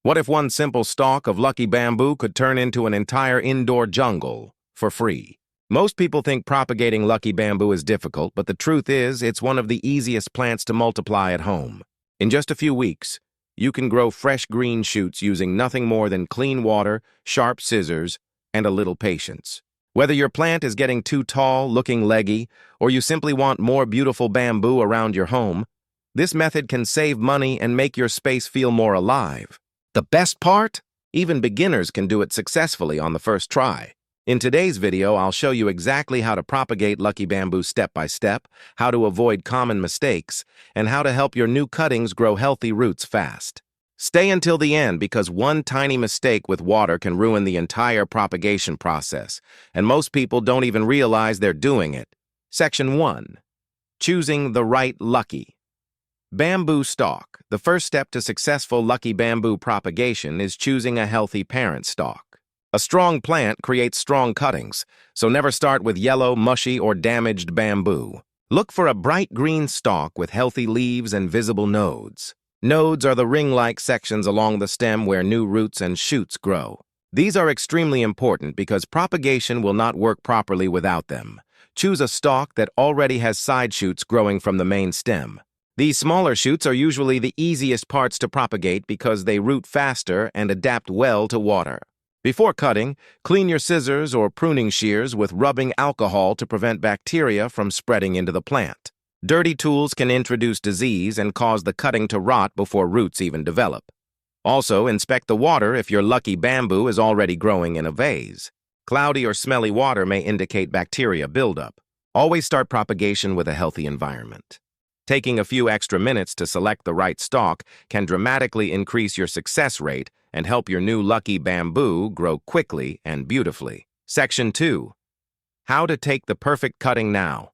What if one simple stalk of lucky bamboo could turn into an entire indoor jungle for free? Most people think propagating lucky bamboo is difficult, but the truth is it's one of the easiest plants to multiply at home. In just a few weeks, you can grow fresh green shoots using nothing more than clean water, sharp scissors, and a little patience. Whether your plant is getting too tall, looking leggy, or you simply want more beautiful bamboo around your home, this method can save money and make your space feel more alive. The best part? Even beginners can do it successfully on the first try. In today's video, I'll show you exactly how to propagate lucky bamboo step by step, how to avoid common mistakes, and how to help your new cuttings grow healthy roots fast. Stay until the end because one tiny mistake with water can ruin the entire propagation process, and most people don't even realize they're doing it. Section 1. Choosing the right lucky bamboo stalk. The first step to successful lucky bamboo propagation is choosing a healthy parent stalk. A strong plant creates strong cuttings, so never start with yellow, mushy, or damaged bamboo. Look for a bright green stalk with healthy leaves and visible nodes. Nodes are the ring-like sections along the stem where new roots and shoots grow. These are extremely important because propagation will not work properly without them. Choose a stalk that already has side shoots growing from the main stem. These smaller shoots are usually the easiest parts to propagate because they root faster and adapt well to water. Before cutting, clean your scissors or pruning shears with rubbing alcohol to prevent bacteria from spreading into the plant. Dirty tools can introduce disease and cause the cutting to rot before roots even develop. Also, inspect the water if your lucky bamboo is already growing in a vase. Cloudy or smelly water may indicate bacteria buildup. Always start propagation with a healthy environment. Taking a few extra minutes to select the right stalk can dramatically increase your success rate and help your new lucky bamboo grow quickly and beautifully. Section 2. How to take the perfect cutting now.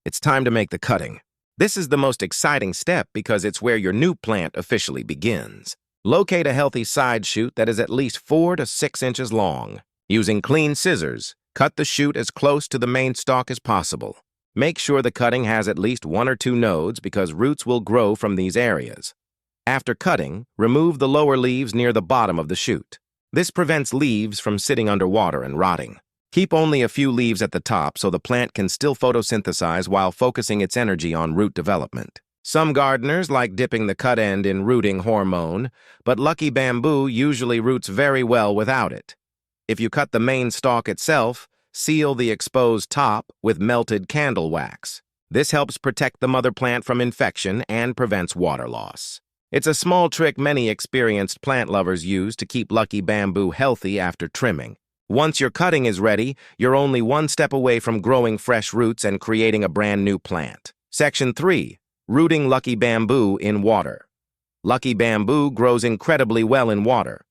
It's time to make the cutting. This is the most exciting step because it's where your new plant officially begins. Locate a healthy side shoot that is at least 4 to 6 inches long. Using clean scissors, cut the shoot as close to the main stalk as possible. Make sure the cutting has at least 1 or 2 nodes because roots will grow from these areas. After cutting, remove the lower leaves near the bottom of the shoot. This prevents leaves from sitting underwater and rotting. Keep only a few leaves at the top so the plant can still photosynthesize while focusing its energy on root development. Some gardeners like dipping the cut end in rooting hormone, but lucky bamboo usually roots very well without it. If you cut the main stalk itself, seal the exposed top with melted candle wax. This helps protect the mother plant from infection and prevents water loss. It's a small trick many experienced plant lovers use to keep lucky bamboo healthy after trimming. Once your cutting is ready, you're only one step away from growing fresh roots and creating a brand new plant. Section 3. Rooting lucky bamboo in water. Lucky bamboo grows incredibly well in water,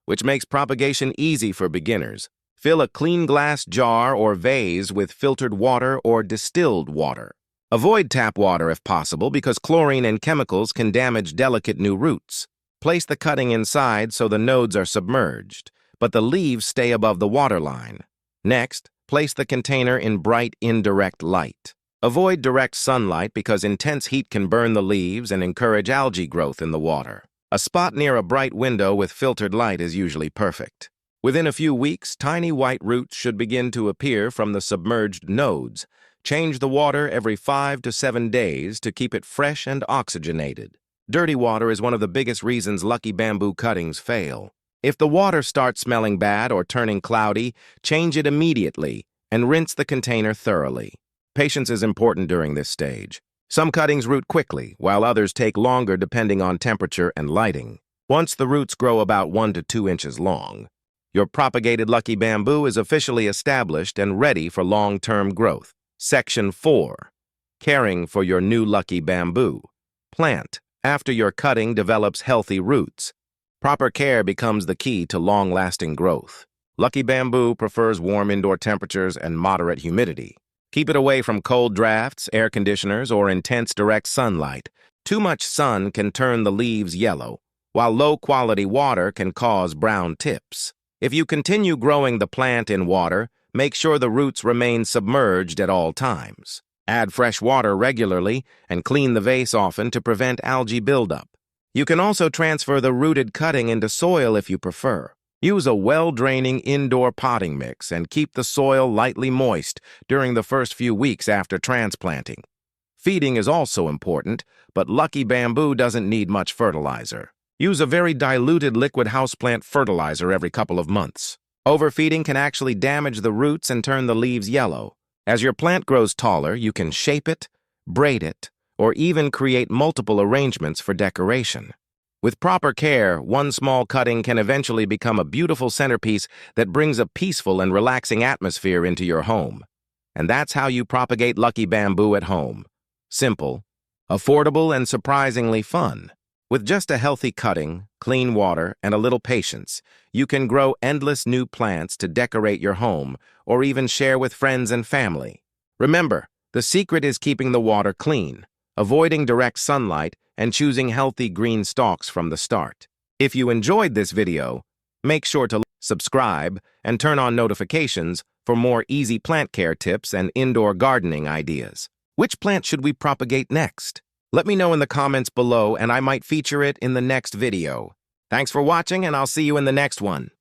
which makes propagation easy for beginners. Fill a clean glass jar or vase with filtered water or distilled water. Avoid tap water if possible because chlorine and chemicals can damage delicate new roots. Place the cutting inside so the nodes are submerged, but the leaves stay above the waterline. Next, place the container in bright, indirect light. Avoid direct sunlight because intense heat can burn the leaves and encourage algae growth in the water. A spot near a bright window with filtered light is usually perfect. Within a few weeks, tiny white roots should begin to appear from the submerged nodes. Change the water every 5 to 7 days to keep it fresh and oxygenated. Dirty water is one of the biggest reasons lucky bamboo cuttings fail. If the water starts smelling bad or turning cloudy, change it immediately and rinse the container thoroughly. Patience is important during this stage. Some cuttings root quickly, while others take longer depending on temperature and lighting. Once the roots grow about 1 to 2 inches long, your propagated lucky bamboo is officially established and ready for long-term growth. Section 4. Caring for your new lucky bamboo. Plant. After your cutting develops healthy roots, proper care becomes the key to long-lasting growth. Lucky bamboo prefers warm indoor temperatures and moderate humidity. Keep it away from cold drafts, air conditioners, or intense direct sunlight. Too much sun can turn the leaves yellow, while low-quality water can cause brown tips. If you continue growing the plant in water, make sure the roots remain submerged at all times. Add fresh water regularly and clean the vase often to prevent algae buildup. You can also transfer the rooted cutting into soil if you prefer. Use a well-draining indoor potting mix and keep the soil lightly moist during the first few weeks after transplanting. Feeding is also important, but Lucky Bamboo doesn't need much fertilizer. Use a very diluted liquid houseplant fertilizer every couple of months. Overfeeding can actually damage the roots and turn the leaves yellow. As your plant grows taller, you can shape it, braid it, or even create multiple arrangements for decoration. With proper care, one small cutting can eventually become a beautiful centerpiece that brings a peaceful and relaxing atmosphere into your home. And that's how you propagate Lucky Bamboo at home. Simple, affordable, and surprisingly fun. With just a healthy cutting, clean water, and a little patience, you can grow endless new plants to decorate your home or even share with friends and family. Remember, the secret is keeping the water clean, avoiding direct sunlight, and choosing healthy green stalks from the start. If you enjoyed this video, make sure to subscribe and turn on notifications for more easy plant care tips and indoor gardening ideas. Which plant should we propagate next? Let me know in the comments below and I might feature it in the next video. Thanks for watching and I'll see you in the next one.